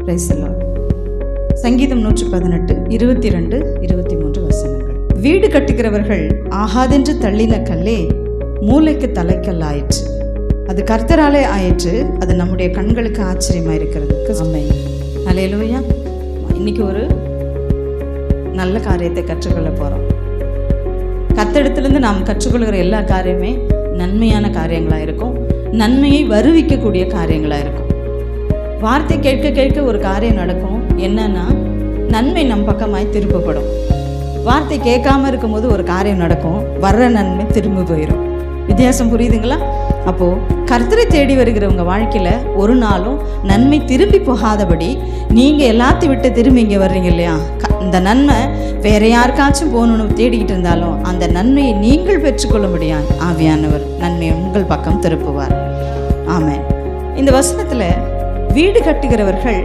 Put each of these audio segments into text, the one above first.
Praise the Lord. சங்கீதம் 118 22 23 வசனங்கள். வீடு கட்டுகிறவர்கள் ஆகாதென்று தள்ளின கல்லே மூளைக்கு தலைக்கல்லாயிற்று. அது கர்த்தராலே ஆயிற்று. அது நம்முடைய கண்களுக்கு ஆச்சரியமா இருக்கிறது. ஆமென். ஹல்லேலூயா. இன்னைக்கு ஒரு நல்ல காரியத்தை கற்றுக்கொள்ள போறோம். கர்த்தரிடத்திலிருந்து நாம் கற்றுக்கொள்கிற எல்லா காரியமே நன்மையான காரியங்களா இருக்கும், நன்மையை வருவிக்கக்கூடிய காரியங்களா இருக்கும். வார்த்தை கேட்க கேட்க ஒரு காரியம் நடக்கும். என்னன்னா, நன்மை நம் பக்கமாய் திருப்பப்படும். வார்த்தை கேட்காம இருக்கும்போது ஒரு காரியம் நடக்கும், வர்ற நன்மை திரும்பி போயிடும். வித்தியாசம் புரியுதுங்களா? அப்போ கர்த்தரை தேடி வருகிற உங்க வாழ்க்கையில ஒரு நாளும் நன்மை திரும்பி போகாதபடி நீங்க எல்லாத்தையும் விட்டு திரும்பி இங்க வர்றீங்க இல்லையா? இந்த நன்மை வேற யாருக்காச்சும் போகணும்னு தேடிக்கிட்டு இருந்தாலும் அந்த நன்மையை நீங்கள் பெற்றுக்கொள்ள முடியாது. ஆவியானவர் நன்மையை உங்கள் பக்கம் திருப்புவார். ஆமென். இந்த வசனத்துல வீடு கட்டுகிறவர்கள்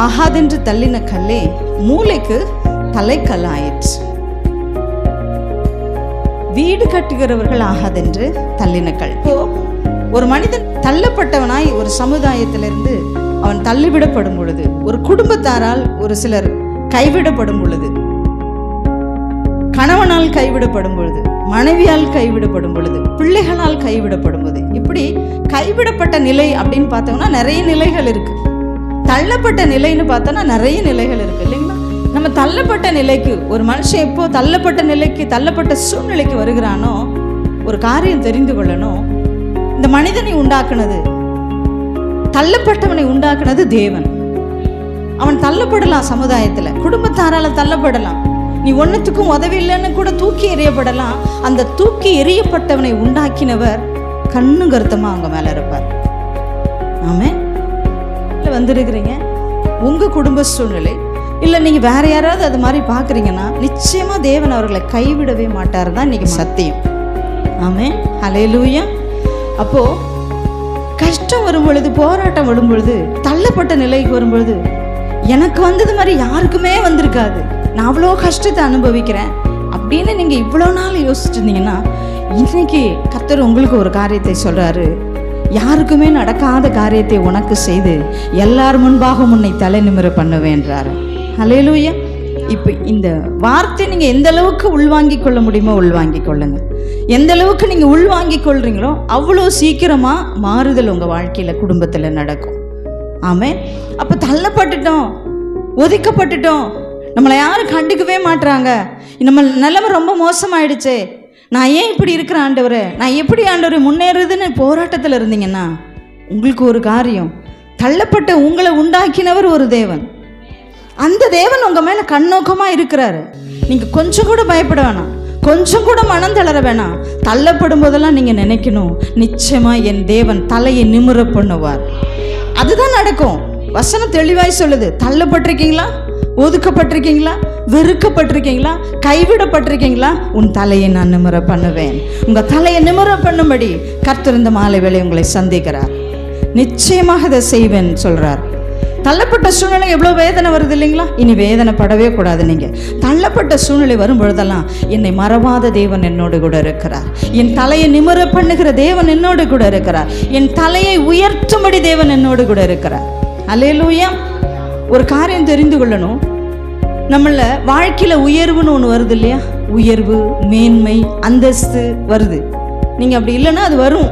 ஆகாதென்று தள்ளின கல்லே மூளைக்கு தலைக்கல்லாயிற்று. வீடு கட்டுகிறவர்கள் ஆகாதென்று தள்ளின கல். ஒரு மனிதன் தள்ளப்பட்டவனாய் ஒரு சமுதாயத்திலிருந்து அவன் தள்ளிவிடப்படும் பொழுது, ஒரு குடும்பத்தாரால் ஒரு சிலர் கைவிடப்படும் பொழுது, கணவனால் கைவிடப்படும் பொழுது, மனைவியால் கைவிடப்படும் பொழுது, பிள்ளைகளால் கைவிடப்படும் போது, இப்படி கைவிடப்பட்ட நிலை அப்படின்னு பார்த்தோம்னா நிறைய நிலைகள் இருக்கு. தள்ளப்பட்ட நிலைன்னு பார்த்தோம்னா நிறைய நிலைகள் இருக்கு இல்லைங்களா? நம்ம தள்ளப்பட்ட நிலைக்கு, ஒரு மனுஷன் எப்போ தள்ளப்பட்ட நிலைக்கு, தள்ளப்பட்ட சூழ்நிலைக்கு வருகிறானோ, ஒரு காரியம் தெரிந்து கொள்ளணும். இந்த மனிதனை உண்டாக்குனது, தள்ளப்பட்டவனை உண்டாக்குனது தேவன். அவன் தள்ளப்படலாம், சமுதாயத்துல குடும்பத்தாரால தள்ளப்படலாம், நீ ஒன்னுத்துக்கும் உதவி இல்லைன்னு கூட தூக்கி எறியப்படலாம். அந்த தூக்கி எறியப்பட்டவனை உண்டாக்கினவர் கண்ணு கருத்தமா அவங்க மேல இருப்பார். ஆமென். வந்திருக்கிறீங்க, உங்க குடும்ப சூழ்நிலை இல்ல நீங்க வேற யாராவது அது மாதிரி பாக்குறீங்கன்னா நிச்சயமா தேவன் அவர்களை கைவிடவே மாட்டார் தான் இன்னைக்கு சத்தியம். ஆமென். ஹல்லேலூயா. அப்போ கஷ்டம் வரும் பொழுது, போராட்டம் வரும் பொழுது, தள்ளப்பட்ட நிலைக்கு வரும் பொழுது, எனக்கு வந்தது மாதிரி யாருக்குமே வந்திருக்காது, நான் அவ்வளோ கஷ்டத்தை அனுபவிக்கிறேன் அப்படின்னு நீங்க இவ்வளோ நாள் யோசிச்சிருந்தீங்கன்னா, இன்னைக்கு கர்த்தர் உங்களுக்கு ஒரு காரியத்தை சொல்றாரு. யாருக்குமே நடக்காத காரியத்தை உனக்கு செய்து எல்லார் முன்பாக உன்னை தலை நிமிர பண்ணுவேன்றாரு. ஹல்லேலூயா. இப்போ இந்த வார்த்தை நீங்க எந்த அளவுக்கு உள்வாங்கிக் கொள்ள முடியுமோ உள்வாங்கிக் கொள்ளுங்க. எந்த அளவுக்கு நீங்க உள்வாங்கிக் கொள்றீங்களோ அவ்வளோ சீக்கிரமா மாறுதல் உங்க வாழ்க்கையில, குடும்பத்துல நடக்கும். ஆமென். அப்ப தள்ளப்பட்டுட்டோம், ஒதுக்கப்பட்டுட்டோம், நம்மளை யாரும் கண்டுக்கவே மாட்டுறாங்க, நம்ம நிலைமை ரொம்ப மோசமாயிடுச்சே, நான் ஏன் இப்படி இருக்கிறேன் ஆண்டவரே, நான் எப்படி ஆண்டவரே முன்னேறுதுன்னு போராட்டத்தில் இருந்தீங்கன்னா, உங்களுக்கு ஒரு காரியம், தள்ளப்பட்ட உங்களை உண்டாக்கினவர் ஒரு தேவன். அந்த தேவன் உங்க மேல கண்ணோக்கமா இருக்கிறாரு. நீங்க கொஞ்சம் கூட பயப்பட வேணாம், கொஞ்சம் கூட மனம் தளர வேணாம். தள்ளப்படும் போதெல்லாம் நீங்க நினைக்கணும், நிச்சயமா என் தேவன் தலையை நிமிர பண்ணுவார். அதுதான் நடக்கும். வசனம் தெளிவாய் சொல்லுது. தள்ளப்பட்டிருக்கீங்களா, ஒதுக்கப்பட்டிருக்கீங்களா, வெறுக்கப்பட்டிருக்கீங்களா, கைவிடப்பட்டிருக்கீங்களா, உன் தலையை நான் நிமிர பண்ணுவேன். உங்க தலையை நிமிர பண்ணும்படி கர்த்தர் இந்த மாலை வேளை உங்களை சந்திக்கிறார். நிச்சயமாக இதை செய்வேன் சொல்றார். தள்ளப்பட்ட சூழ்நிலை எவ்வளோ வேதனை வருது இல்லைங்களா? இனி வேதனை படவே கூடாது. நீங்க தள்ளப்பட்ட சூழ்நிலை வரும் பொழுதெல்லாம் என்னை மறவாத தேவன் என்னோடு கூட இருக்கிறார், என் தலையை நிமிர பண்ணுகிற தேவன் என்னோடு கூட இருக்கிறார், என் தலையை உயர்த்தும்படி தேவன் என்னோடு கூட இருக்கிறார். அல்லேலூயா. ஒரு காரியம் தெரிந்து கொள்ளணும், நம்மள வாழ்க்கையில உயர்வுன்னு ஒன்று வருது இல்லையா? உயர்வு, மேன்மை, அந்தஸ்து வருது. நீங்க அப்படி இல்லைன்னா அது வரும்.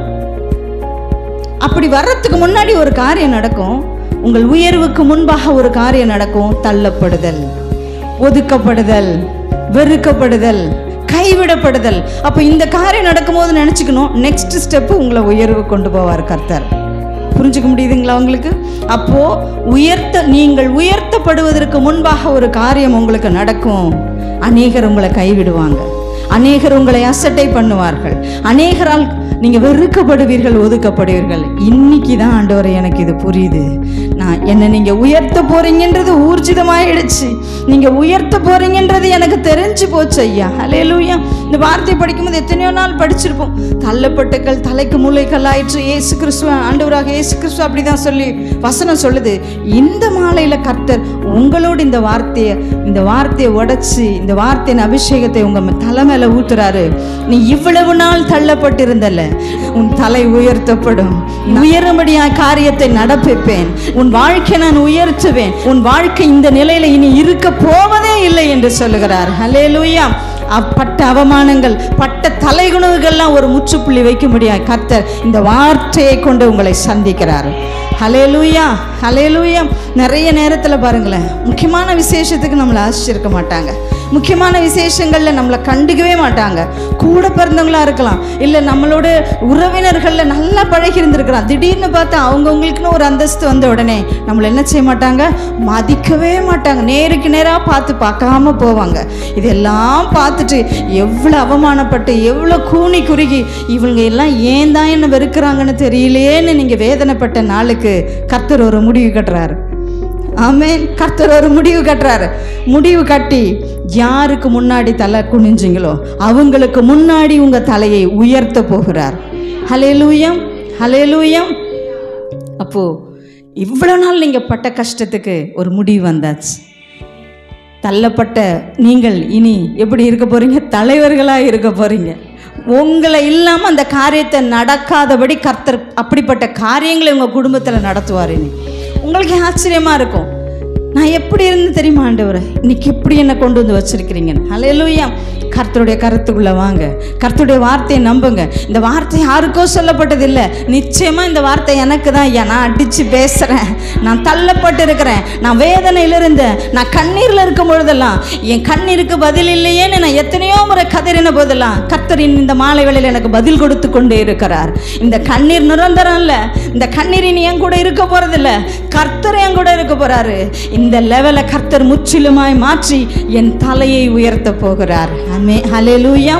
அப்படி வர்றதுக்கு முன்னாடி ஒரு காரியம் நடக்கும். உங்கள் உயர்வுக்கு முன்பாக ஒரு காரியம் நடக்கும். தள்ளப்படுதல், ஒதுக்கப்படுதல், வெறுக்கப்படுதல், கைவிடப்படுதல். அப்போ இந்த காரியம் நடக்கும்போது நினைச்சுக்கணும், நெக்ஸ்ட் ஸ்டெப்பு உங்களை உயர்வு கொண்டு போவார் கர்த்தர். புரிஞ்சுக்க முடியுதுங்களா உங்களுக்கு? அப்போ நீங்கள் உயர்த்தப்படுவதற்கு முன்பாக ஒரு காரியம் உங்களுக்கு நடக்கும். அநேகர் உங்களை கைவிடுவாங்க, அநேகர் உங்களை அசட்டை பண்ணுவார்கள், அநேகரால் நீங்க வெறுக்கப்படுவீர்கள், ஒதுக்கப்படுவீர்கள். இன்னைக்கு தான் ஆண்டவரே எனக்கு இது புரியுது, நான் என்ன நீங்க உயர்த்த போறீங்கன்றது ஊர்ஜிதமாயிடுச்சு, நீங்க உயர்த்த போறீங்கன்றது எனக்கு தெரிஞ்சு போச்சு ஐயா. ஹல்லேலூயா. இந்த வார்த்தை படிக்கும்போது எத்தனையோ நாள் படிச்சிருப்போம். தள்ளப்பட்டக்கள் தலைக்கு மூளைகள் ஆயிற்று. இயேசு கிறிஸ்துவ ஆண்டவராக இயேசு கிறிஸ்துவ அப்படிதான் சொல்லி வசனம் சொல்லுது. இந்த மாலையில கர்த்தர் உங்களோடு இந்த வார்த்தையை உடைச்சு, இந்த வார்த்தையின் அபிஷேகத்தை உங்க தலை மேல ஊத்துறாரு. நீ இவ்வளவு நாள் தள்ளப்பட்டிருந்தல, உன் தலை உயர்த்தப்படும். உயரும்படியாய் காரியத்தை நடப்பிப்பேன். உன் வாழ்க்கை நான் உயர்த்துவேன். உன் வாழ்க்கை இந்த நிலையில இனி இருக்க போவதே இல்லை என்று சொல்லுகிறார். ஹல்லேலூயா. பட்ட அவமானங்கள், பட்ட தலைகுணவுகள்லாம் ஒரு முற்றுப்புள்ளி வைக்க முடியாது. கர்த்தர் இந்த வார்த்தையை கொண்டு உங்களை சந்திக்கிறார். ஹல்லேலூயா, ஹல்லேலூயா. நிறைய நேரத்தில் பாருங்களேன், முக்கியமான விசேஷத்துக்கு நம்மளை ஆசிச்சிருக்க மாட்டாங்க. முக்கியமான விசேஷங்களில் நம்மளை கண்டுக்கவே மாட்டாங்க. கூட பிறந்தவங்களா இருக்கலாம், இல்லை நம்மளோட உறவினர்களில் நல்லா பழகி இருந்திருக்கலாம். திடீர்னு பார்த்தா அவங்கவுங்களுக்குன்னு ஒரு அந்தஸ்து வந்த உடனே நம்மளை என்ன செய்ய மாட்டாங்க, மதிக்கவே மாட்டாங்க. நேருக்கு நேராக பார்க்காம போவாங்க. இதெல்லாம் பார்த்துட்டு எவ்வளோ அவமானப்பட்டு எவ்வளோ கூனி குறுகி இவங்க எல்லாம் ஏன் தான் என்ன வெறுக்கிறாங்கன்னு தெரியலேன்னு நீங்கள் வேதனைப்பட்ட நாளுக்கு கர்த்தர் ஒரு முடிவு கட்டுறாரு. ஆமென். கர்த்தர் ஒரு முடிவு கட்டுறாரு. முடிவு கட்டி யாருக்கு முன்னாடி தலை குனிஞ்சிங்களோ அவங்களுக்கு முன்னாடி உங்க தலையை உயர்த்த போகிறார். ஹல்லேலூயா, ஹல்லேலூயா. அப்போ இவ்வளவு நாள் நீங்க பட்ட கஷ்டத்துக்கு ஒரு முடிவு வந்தாச்சு. தள்ளப்பட்ட நீங்கள் இனி எப்படி இருக்க போறீங்க? தலைவர்களாக இருக்க போறீங்க. உங்களை இல்லாமல் அந்த காரியத்தை நடக்காதபடி கர்த்தர் அப்படிப்பட்ட காரியங்களை உங்கள் குடும்பத்தில் நடத்துவார். இனி உங்களுக்கு ஆச்சரியமாக இருக்கும், நான் எப்படி இருந்து தெரியுமா ஆண்டவரே, இன்னைக்கு எப்படி என்னை கொண்டு வந்து வச்சிருக்கிறீங்கன்னு. ஹல்லேலூயா. கர்த்தருடைய கருத்துக்குள்ளே வாங்க. கர்த்தருடைய வார்த்தையை நம்புங்க. இந்த வார்த்தை யாருக்கோ சொல்லப்பட்டது இல்லை. நிச்சயமாக இந்த வார்த்தை எனக்கு தான். ஐயா, நான் அடித்து பேசுகிறேன். நான் தள்ளப்பட்டு இருக்கிறேன். நான் வேதனையில் இருந்தேன். நான் கண்ணீரில் இருக்கும் பொழுதெல்லாம் என் கண்ணீருக்கு பதில் இல்லையேன்னு நான் எத்தனையோ முறை கதறின போதெல்லாம் கர்த்தரின் இந்த மாலை வேளையில் எனக்கு பதில் கொடுத்து கொண்டே இருக்கிறார். இந்த கண்ணீர் நிரந்தரம் இல்லை. இந்த கண்ணீர் இனி என் கூட இருக்க போகிறதில்ல. கர்த்தர் என் கூட இருக்க போகிறாரு. இந்த லெவலை கர்த்தர் முற்றிலுமாய் மாற்றி என் தலையை உயர்த்த போகிறார். ஆமென். ஹல்லேலூயா.